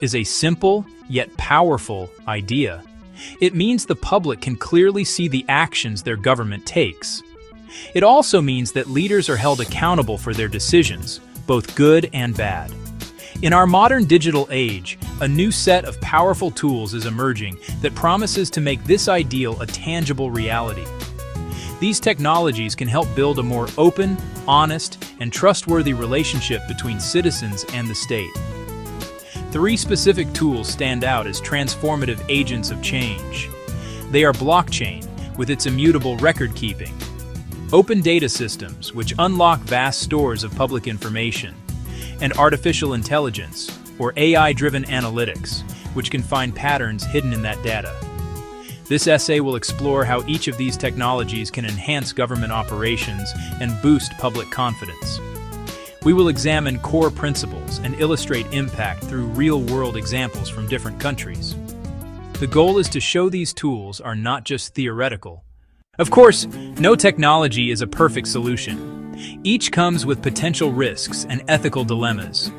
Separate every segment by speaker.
Speaker 1: is a simple yet powerful idea. It means the public can clearly see the actions their government takes. It also means that leaders are held accountable for their decisions, both good and bad. In our modern digital age, a new set of powerful tools is emerging that promises to make this ideal a tangible reality. These technologies can help build a more open, honest, and trustworthy relationship between citizens and the state. 3 specific tools stand out as transformative agents of change. They are blockchain, with its immutable record-keeping; open data systems, which unlock vast stores of public information; and artificial intelligence, or AI-driven analytics, which can find patterns hidden in that data. This essay will explore how each of these technologies can enhance government operations and boost public confidence. We will examine core principles and illustrate impact through real-world examples from different countries. The goal is to show these tools are not just theoretical. Of course, no technology is a perfect solution. Each comes with potential risks and ethical dilemmas.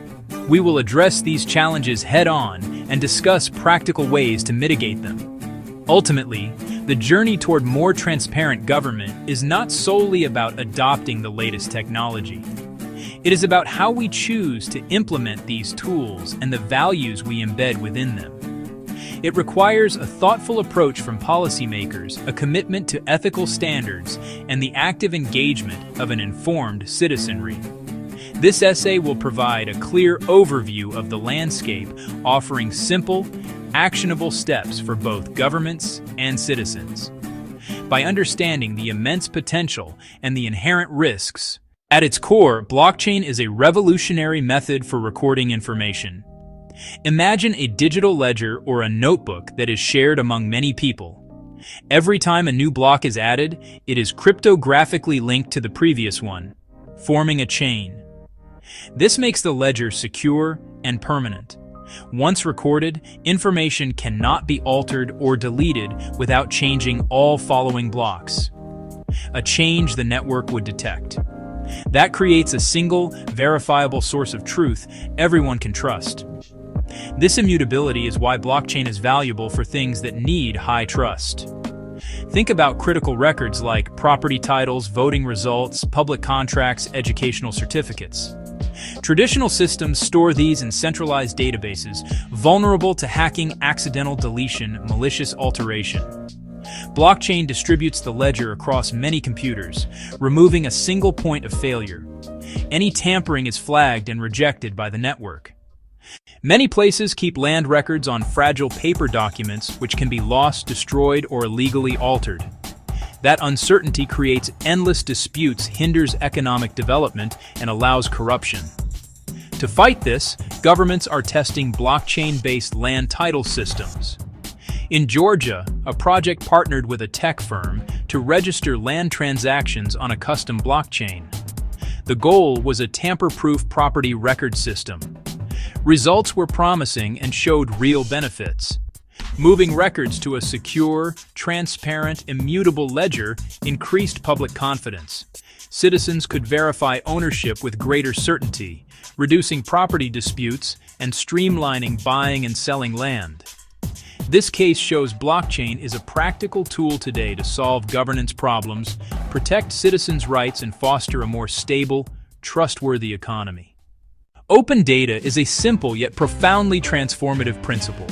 Speaker 1: We will address these challenges head-on and discuss practical ways to mitigate them. Ultimately, the journey toward more transparent government is not solely about adopting the latest technology. It is about how we choose to implement these tools and the values we embed within them. It requires a thoughtful approach from policymakers, a commitment to ethical standards, and the active engagement of an informed citizenry. This essay will provide a clear overview of the landscape, offering simple, actionable steps for both governments and citizens. By understanding the immense potential and the inherent risks, at its core, blockchain is a revolutionary method for recording information. Imagine a digital ledger or a notebook that is shared among many people. Every time a new block is added, it is cryptographically linked to the previous one, forming a chain. This makes the ledger secure and permanent. Once recorded, information cannot be altered or deleted without changing all following blocks. A change the network would detect. That creates a single, verifiable source of truth everyone can trust. This immutability is why blockchain is valuable for things that need high trust. Think about critical records like property titles, voting results, public contracts, educational certificates. Traditional systems store these in centralized databases, vulnerable to hacking, accidental deletion, malicious alteration. Blockchain distributes the ledger across many computers, removing a single point of failure. Any tampering is flagged and rejected by the network. Many places keep land records on fragile paper documents which can be lost, destroyed, or illegally altered. That uncertainty creates endless disputes, hinders economic development, and allows corruption. To fight this, governments are testing blockchain-based land title systems. In Georgia, a project partnered with a tech firm to register land transactions on a custom blockchain. The goal was a tamper-proof property record system. Results were promising and showed real benefits. Moving records to a secure, transparent, immutable ledger increased public confidence. Citizens could verify ownership with greater certainty, reducing property disputes and streamlining buying and selling land. This case shows blockchain is a practical tool today to solve governance problems, protect citizens' rights, and foster a more stable, trustworthy economy. Open data is a simple yet profoundly transformative principle.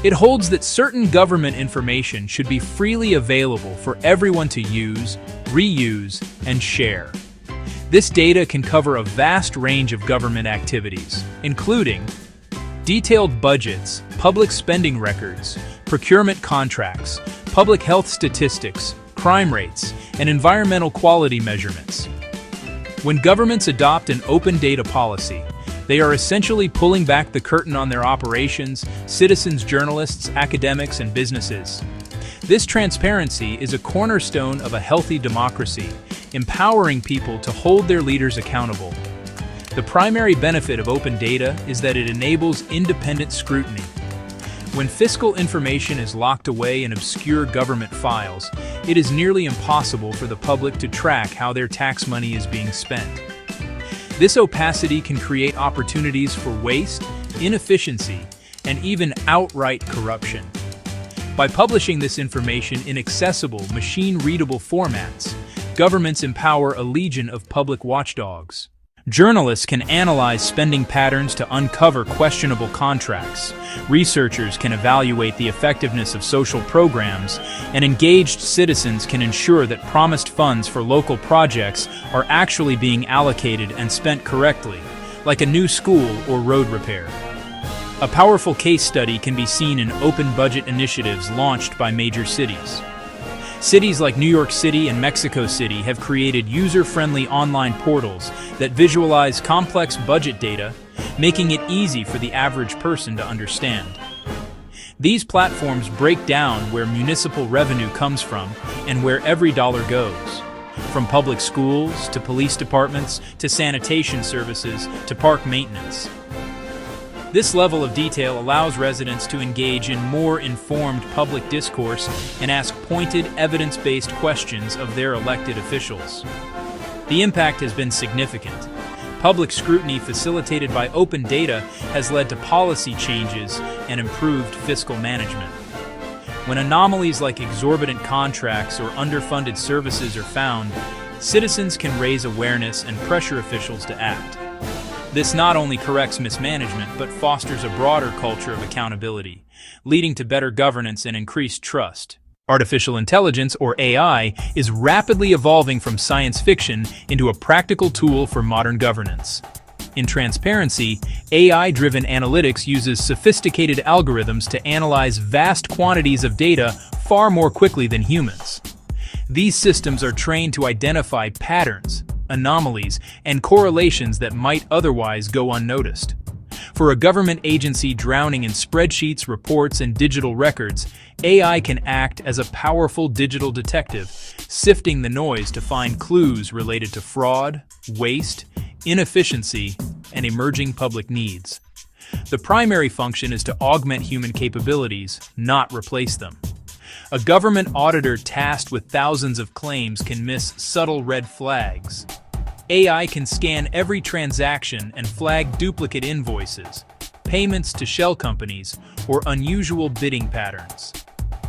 Speaker 1: It holds that certain government information should be freely available for everyone to use, reuse, and share. This data can cover a vast range of government activities, including detailed budgets, public spending records, procurement contracts, public health statistics, crime rates, and environmental quality measurements. When governments adopt an open data policy, they are essentially pulling back the curtain on their operations, citizens, journalists, academics, and businesses. This transparency is a cornerstone of a healthy democracy, empowering people to hold their leaders accountable. The primary benefit of open data is that it enables independent scrutiny. When fiscal information is locked away in obscure government files, it is nearly impossible for the public to track how their tax money is being spent. This opacity can create opportunities for waste, inefficiency, and even outright corruption. By publishing this information in accessible, machine-readable formats, governments empower a legion of public watchdogs. Journalists can analyze spending patterns to uncover questionable contracts. Researchers can evaluate the effectiveness of social programs, and engaged citizens can ensure that promised funds for local projects are actually being allocated and spent correctly, like a new school or road repair. A powerful case study can be seen in open budget initiatives launched by major cities. Cities like New York City and Mexico City have created user-friendly online portals that visualize complex budget data, making it easy for the average person to understand. These platforms break down where municipal revenue comes from and where every dollar goes, from public schools to police departments to sanitation services to park maintenance. This level of detail allows residents to engage in more informed public discourse and ask pointed, evidence-based questions of their elected officials. The impact has been significant. Public scrutiny facilitated by open data has led to policy changes and improved fiscal management. When anomalies like exorbitant contracts or underfunded services are found, citizens can raise awareness and pressure officials to act. This not only corrects mismanagement, but fosters a broader culture of accountability, leading to better governance and increased trust. Artificial intelligence, or AI, is rapidly evolving from science fiction into a practical tool for modern governance. In transparency, AI-driven analytics uses sophisticated algorithms to analyze vast quantities of data far more quickly than humans. These systems are trained to identify patterns, anomalies, and correlations that might otherwise go unnoticed. For a government agency drowning in spreadsheets, reports, and digital records, AI can act as a powerful digital detective, sifting the noise to find clues related to fraud, waste, inefficiency, and emerging public needs. The primary function is to augment human capabilities, not replace them. A government auditor tasked with thousands of claims can miss subtle red flags. AI can scan every transaction and flag duplicate invoices, payments to shell companies, or unusual bidding patterns.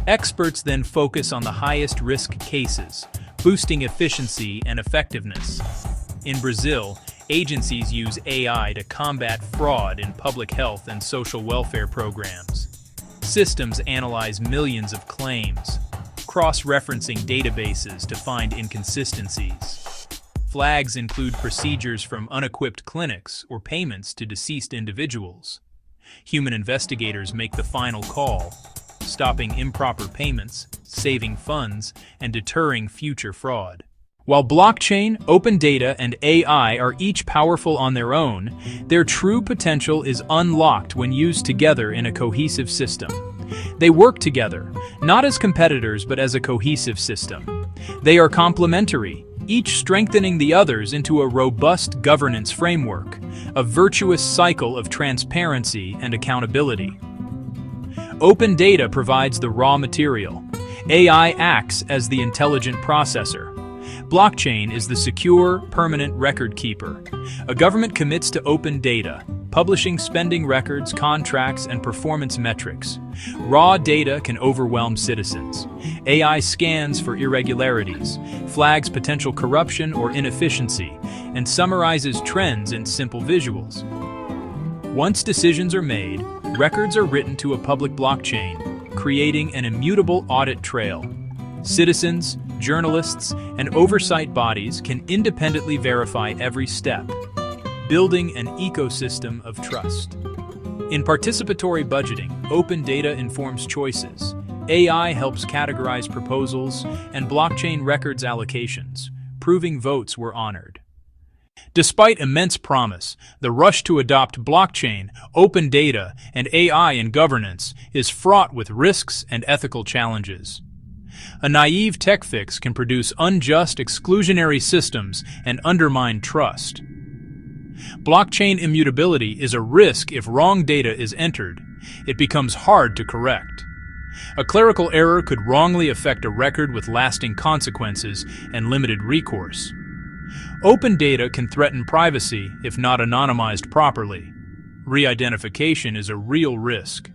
Speaker 1: Experts then focus on the highest risk cases, boosting efficiency and effectiveness. In Brazil, agencies use AI to combat fraud in public health and social welfare programs. Systems analyze millions of claims, cross-referencing databases to find inconsistencies. Flags include procedures from unequipped clinics or payments to deceased individuals. Human investigators make the final call, stopping improper payments, saving funds, and deterring future fraud. While blockchain, open data, and AI are each powerful on their own, their true potential is unlocked when used together in a cohesive system. They work together, not as competitors but as a cohesive system. They are complementary, each strengthening the others into a robust governance framework, a virtuous cycle of transparency and accountability. Open data provides the raw material. AI acts as the intelligent processor. Blockchain is the secure, permanent record keeper. A government commits to open data, publishing spending records, contracts, and performance metrics. Raw data can overwhelm citizens. AI scans for irregularities, flags potential corruption or inefficiency, and summarizes trends in simple visuals. Once decisions are made, records are written to a public blockchain, creating an immutable audit trail. Citizens, journalists, and oversight bodies can independently verify every step, building an ecosystem of trust. In participatory budgeting, open data informs choices. AI helps categorize proposals, and blockchain records allocations, proving votes were honored. Despite immense promise, the rush to adopt blockchain, open data, and AI in governance is fraught with risks and ethical challenges. A naive tech fix can produce unjust, exclusionary systems and undermine trust. Blockchain immutability is a risk if wrong data is entered. It becomes hard to correct. A clerical error could wrongly affect a record with lasting consequences and limited recourse. Open data can threaten privacy if not anonymized properly. Re-identification is a real risk.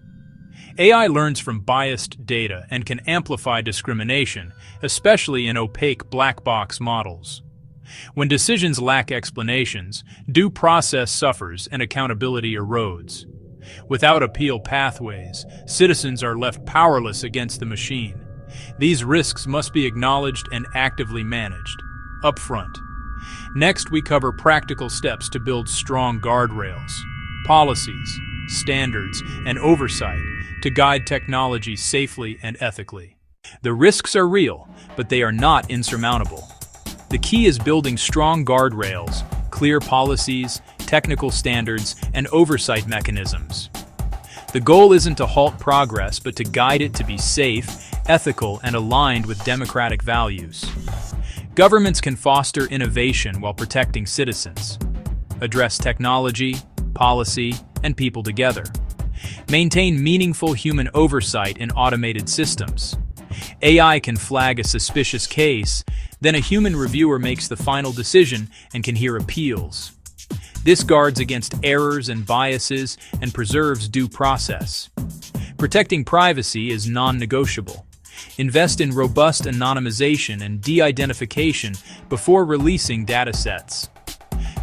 Speaker 1: AI learns from biased data and can amplify discrimination, especially in opaque black box models. When decisions lack explanations, due process suffers and accountability erodes. Without appeal pathways, citizens are left powerless against the machine. These risks must be acknowledged and actively managed, upfront. Next, we cover practical steps to build strong guardrails, policies, standards, and oversight to guide technology safely and ethically. The risks are real, but they are not insurmountable. The key is building strong guardrails, clear policies, technical standards, and oversight mechanisms. The goal isn't to halt progress, but to guide it to be safe, ethical, and aligned with democratic values. Governments can foster innovation while protecting citizens, address technology, policy, and people together, maintain meaningful human oversight in automated systems. AI can flag a suspicious case, then a human reviewer makes the final decision and can hear appeals. This guards against errors and biases and preserves due process. Protecting privacy is non-negotiable. Invest in robust anonymization and de-identification before releasing datasets.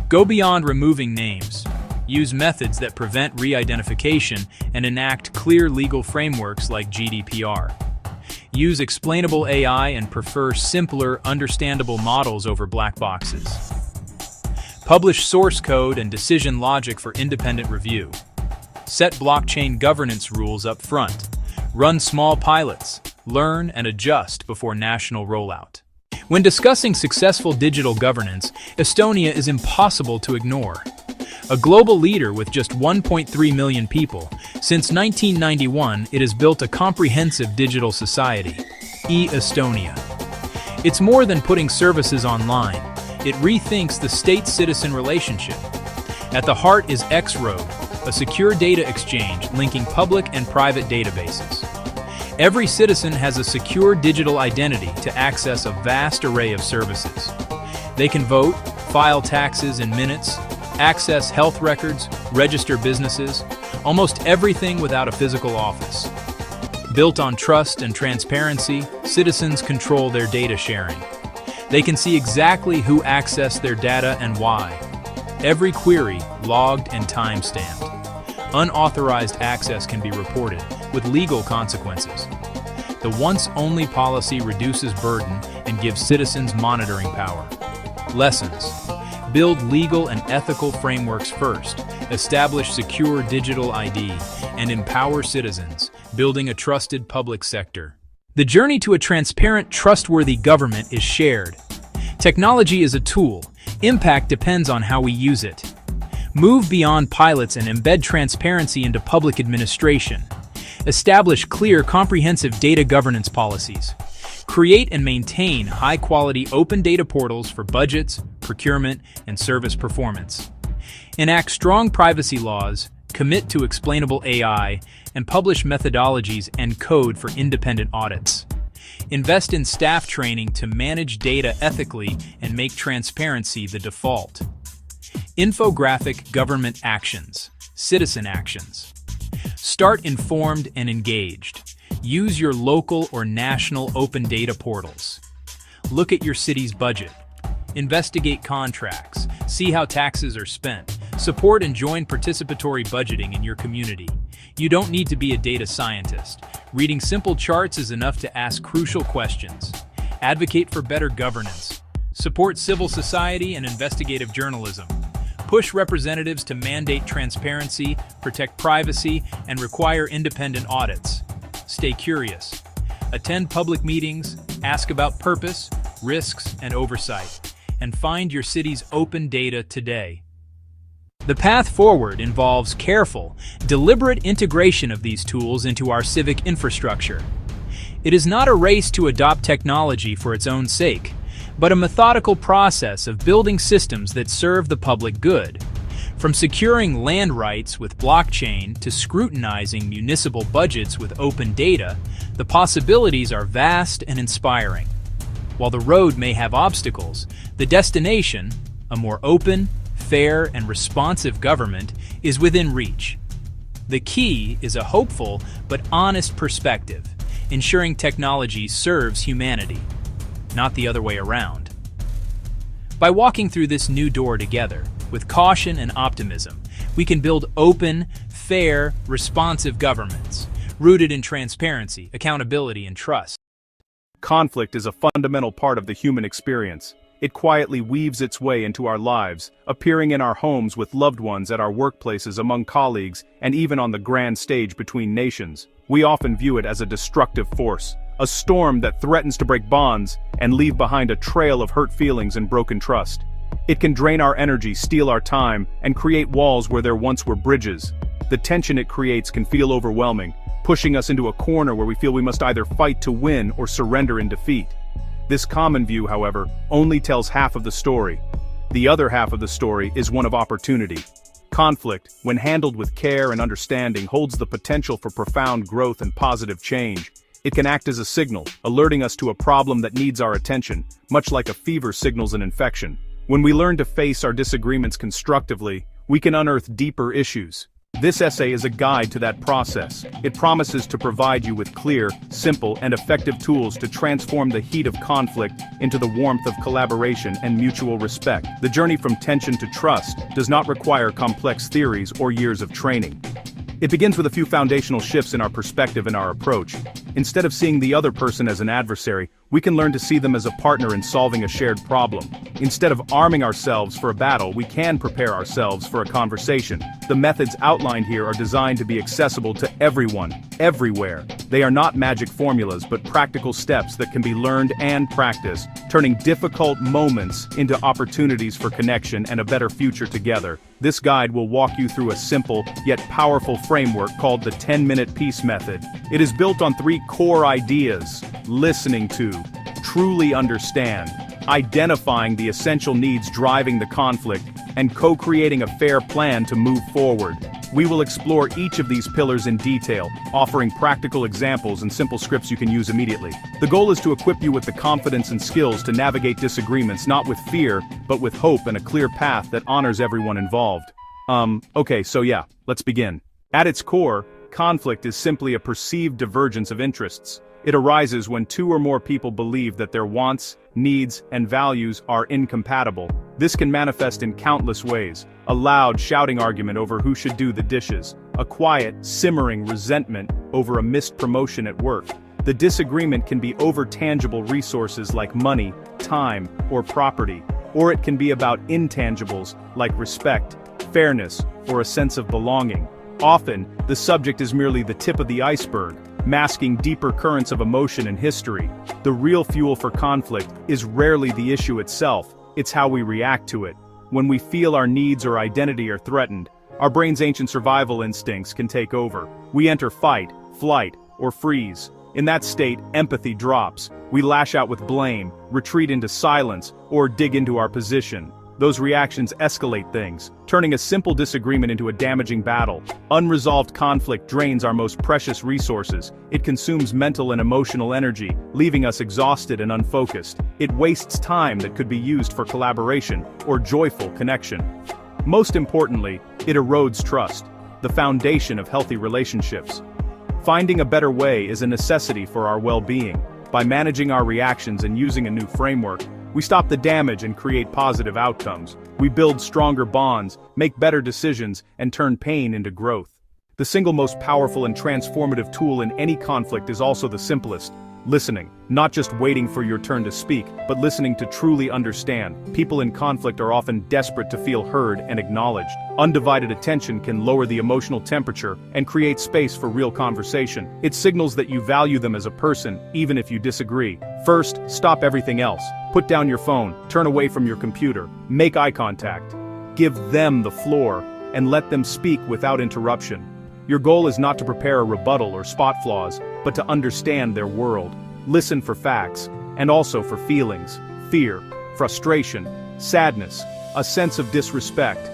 Speaker 1: Go beyond removing names. Use methods that prevent re-identification and enact clear legal frameworks like GDPR. Use explainable AI and prefer simpler, understandable models over black boxes. Publish source code and decision logic for independent review. Set blockchain governance rules up front. Run small pilots. Learn and adjust before national rollout. When discussing successful digital governance, Estonia is impossible to ignore. A global leader with just 1.3 million people, since 1991 it has built a comprehensive digital society, e-Estonia. It's more than putting services online. It rethinks the state-citizen relationship. At the heart is X-Road, a secure data exchange linking public and private databases. Every citizen has a secure digital identity to access a vast array of services. They can vote, file taxes in minutes, access health records, register businesses, almost everything without a physical office. Built on trust and transparency, citizens control their data sharing. They can see exactly who accessed their data and why. Every query logged and time-stamped. Unauthorized access can be reported, with legal consequences. The once-only policy reduces burden and gives citizens monitoring power. Lessons. Build legal and ethical frameworks first, establish secure digital ID, and empower citizens, building a trusted public sector. The journey to a transparent, trustworthy government is shared. Technology is a tool. Impact depends on how we use it. Move beyond pilots and embed transparency into public administration. Establish clear, comprehensive data governance policies. Create and maintain high-quality open data portals for budgets, procurement, and service performance. Enact strong privacy laws, commit to explainable AI, and publish methodologies and code for independent audits. Invest in staff training to manage data ethically and make transparency the default. Infographic government actions, citizen actions. Start informed and engaged. Use your local or national open data portals. Look at your city's budget. Investigate contracts. See how taxes are spent. Support and join participatory budgeting in your community. You don't need to be a data scientist. Reading simple charts is enough to ask crucial questions. Advocate for better governance. Support civil society and investigative journalism. Push representatives to mandate transparency, protect privacy, and require independent audits. Stay curious. Attend public meetings, ask about purpose, risks, and oversight, and find your city's open data today. The path forward involves careful, deliberate integration of these tools into our civic infrastructure. It is not a race to adopt technology for its own sake, but a methodical process of building systems that serve the public good. From securing land rights with blockchain to scrutinizing municipal budgets with open data, the possibilities are vast and inspiring. While the road may have obstacles, the destination, a more open, fair, and responsive government is within reach. The key is a hopeful but honest perspective, ensuring technology serves humanity, not the other way around. By walking through this new door together, with caution and optimism, we can build open, fair, responsive governments, rooted in transparency, accountability, and trust.
Speaker 2: Conflict is a fundamental part of the human experience. It quietly weaves its way into our lives, appearing in our homes with loved ones, at our workplaces, among colleagues, and even on the grand stage between nations. We often view it as a destructive force, a storm that threatens to break bonds and leave behind a trail of hurt feelings and broken trust. It can drain our energy, steal our time, and create walls where there once were bridges. The tension it creates can feel overwhelming, pushing us into a corner where we feel we must either fight to win or surrender in defeat. This common view, however, only tells half of the story. The other half of the story is one of opportunity. Conflict, when handled with care and understanding, holds the potential for profound growth and positive change. It can act as a signal, alerting us to a problem that needs our attention, much like a fever signals an infection. When we learn to face our disagreements constructively, we can unearth deeper issues. This essay is a guide to that process. It promises to provide you with clear, simple, and effective tools to transform the heat of conflict into the warmth of collaboration and mutual respect. The journey from tension to trust does not require complex theories or years of training. It begins with a few foundational shifts in our perspective and our approach. Instead of seeing the other person as an adversary, we can learn to see them as a partner in solving a shared problem. Instead of arming ourselves for a battle, we can prepare ourselves for a conversation. The methods outlined here are designed to be accessible to everyone, everywhere. They are not magic formulas, but practical steps that can be learned and practiced, turning difficult moments into opportunities for connection and a better future together. This guide will walk you through a simple, yet powerful framework called the 10-minute peace method. It is built on 3 core ideas: listening to, truly understand, identifying the essential needs driving the conflict, and co-creating a fair plan to move forward. We will explore each of these pillars in detail, offering practical examples and simple scripts you can use immediately. The goal is to equip you with the confidence and skills to navigate disagreements not with fear, but with hope and a clear path that honors everyone involved. Okay, so yeah, let's begin. At its core, conflict is simply a perceived divergence of interests. It arises when 2 or more people believe that their wants, needs, and values are incompatible. This can manifest in countless ways: a loud, shouting argument over who should do the dishes, a quiet, simmering resentment over a missed promotion at work. The disagreement can be over tangible resources like money, time, or property, or it can be about intangibles like respect, fairness, or a sense of belonging. Often, the subject is merely the tip of the iceberg, masking deeper currents of emotion and history. The real fuel for conflict is rarely the issue itself, it's how we react to it. When we feel our needs or identity are threatened, our brain's ancient survival instincts can take over. We enter fight, flight, or freeze. In that state, empathy drops. We lash out with blame, retreat into silence, or dig into our position. Those reactions escalate things, turning a simple disagreement into a damaging battle. Unresolved conflict drains our most precious resources. It consumes mental and emotional energy, leaving us exhausted and unfocused. It wastes time that could be used for collaboration or joyful connection. Most importantly, it erodes trust, the foundation of healthy relationships. Finding a better way is a necessity for our well-being. By managing our reactions and using a new framework, we stop the damage and create positive outcomes. We build stronger bonds, make better decisions, and turn pain into growth. The single most powerful and transformative tool in any conflict is also the simplest: listening. Not just waiting for your turn to speak, but listening to truly understand. People in conflict are often desperate to feel heard and acknowledged. Undivided attention can lower the emotional temperature and create space for real conversation. It signals that you value them as a person, even if you disagree. First, stop everything else. Put down your phone, turn away from your computer, make eye contact. Give them the floor, and let them speak without interruption. Your goal is not to prepare a rebuttal or spot flaws, but to understand their world. Listen for facts, and also for feelings: fear, frustration, sadness, a sense of disrespect.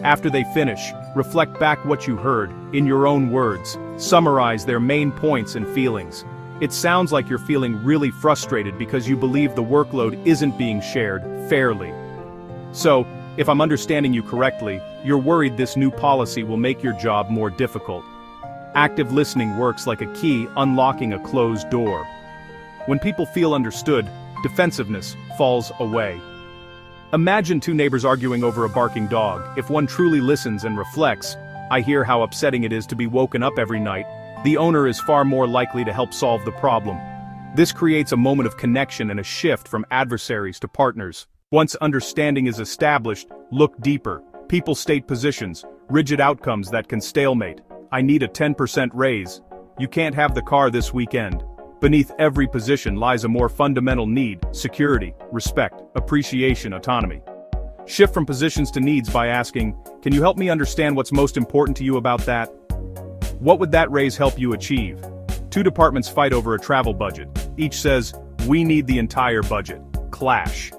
Speaker 2: After they finish, reflect back what you heard, in your own words. Summarize their main points and feelings. It sounds like you're feeling really frustrated because you believe the workload isn't being shared fairly. So, If I'm understanding you correctly, you're worried this new policy will make your job more difficult. Active listening works like a key unlocking a closed door. When people feel understood, defensiveness falls away. Imagine two neighbors arguing over a barking dog. If one truly listens and reflects, I hear how upsetting it is to be woken up every night, the owner is far more likely to help solve the problem. This creates a moment of connection and a shift from adversaries to partners. Once understanding is established, look deeper. People state positions, rigid outcomes that can stalemate. I need a 10% raise. You can't have the car this weekend. Beneath every position lies a more fundamental need: security, respect, appreciation, autonomy. Shift from positions to needs by asking, can you help me understand what's most important to you about that? What would that raise help you achieve? Two departments fight over a travel budget. Each says, we need the entire budget. Clash.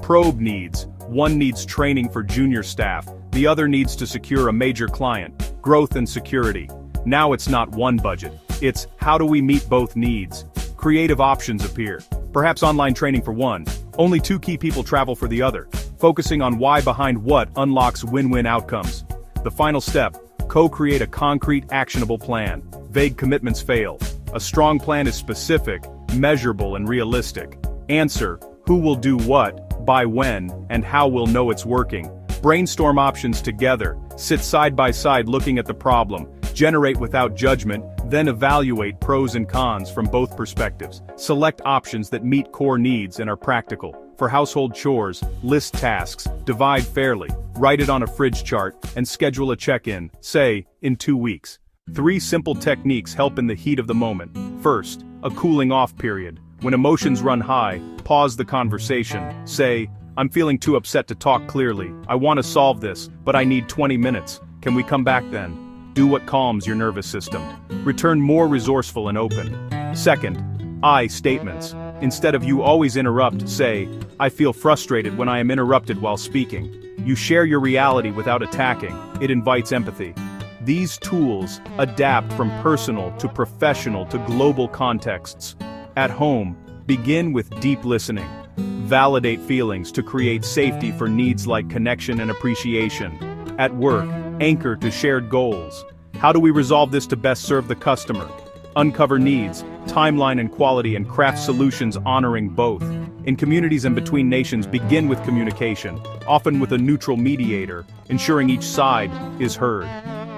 Speaker 2: Probe needs. One needs training for junior staff. The other needs to secure a major client. Growth and security. Now it's not one budget. It's, how do we meet both needs? Creative options appear. Perhaps online training for one. Only two key people travel for the other. Focusing on why behind what unlocks win-win outcomes. The final step, co-create a concrete, actionable plan. Vague commitments fail. A strong plan is specific, measurable, and realistic. Answer, who will do what, by when, and how we'll know it's working. Brainstorm options together. Sit side by side looking at the problem. Generate without judgment, then evaluate pros and cons from both perspectives. Select options that meet core needs and are practical. For household chores, list tasks, divide fairly, write it on a fridge chart, and schedule a check-in, say, in 2 weeks. 3 simple techniques help in the heat of the moment. First, a cooling off period. When emotions run high, pause the conversation. Say, I'm feeling too upset to talk clearly. I want to solve this, but I need 20 minutes. Can we come back then? Do what calms your nervous system. Return more resourceful and open. Second, I statements. Instead of you always interrupt, say, I feel frustrated when I am interrupted while speaking. You share your reality without attacking. It invites empathy. These tools adapt from personal to professional to global contexts. At home, begin with deep listening. Validate feelings to create safety for needs like connection and appreciation. At work, anchor to shared goals. How do we resolve this to best serve the customer? Uncover needs, timeline and quality, and craft solutions honoring both. In communities and between nations, begin with communication, often with a neutral mediator, ensuring each side is heard.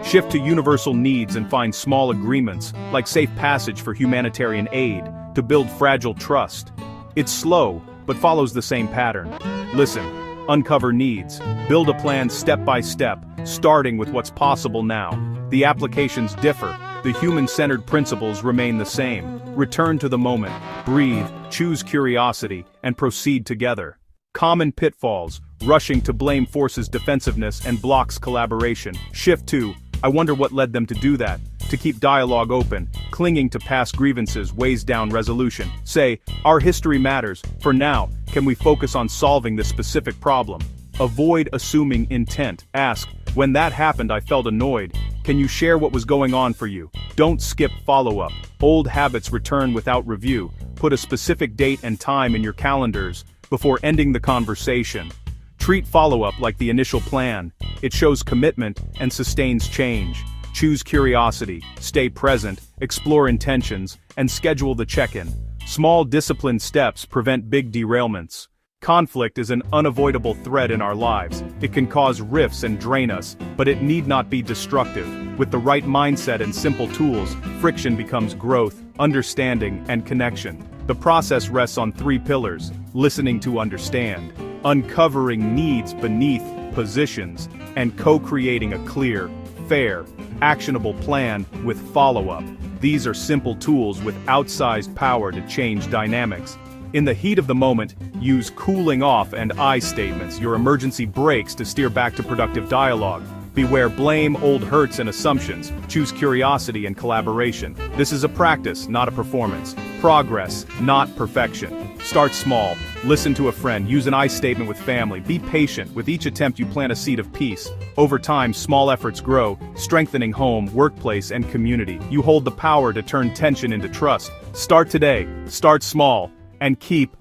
Speaker 2: Shift to universal needs and find small agreements, like safe passage for humanitarian aid, to build fragile trust. It's slow, but follows the same pattern. Listen, uncover needs, build a plan step by step, starting with what's possible now. The applications differ, the human-centered principles remain the same. Return to the moment, breathe, choose curiosity, and proceed together. Common pitfalls, rushing to blame forces defensiveness and blocks collaboration. Shift to, I wonder what led them to do that. To keep dialogue open, clinging to past grievances weighs down resolution. Say, our history matters. For now, can we focus on solving this specific problem? Avoid assuming intent. Ask, when that happened I felt annoyed. Can you share what was going on for you? Don't skip follow-up. Old habits return without review. Put a specific date and time in your calendars before ending the conversation. Treat follow-up like the initial plan. It shows commitment and sustains change. Choose curiosity, stay present, explore intentions, and schedule the check-in. Small disciplined steps prevent big derailments. Conflict is an unavoidable thread in our lives. It can cause rifts and drain us, but it need not be destructive. With the right mindset and simple tools, friction becomes growth, understanding, and connection. The process rests on 3 pillars: listening to understand, uncovering needs beneath positions, and co-creating a clear, fair, actionable plan with follow-up. These are simple tools with outsized power to change dynamics. In the heat of the moment, use cooling off and I statements, your emergency brakes, to steer back to productive dialogue. Beware blame, old hurts, and assumptions. Choose curiosity and collaboration. This is a practice, not a performance. Progress, not perfection. Start small. Listen to a friend. Use an I statement with family. Be patient. With each attempt you plant a seed of peace. Over time, small efforts grow, strengthening home, workplace, and community. You hold the power to turn tension into trust. Start today. Start small. And keep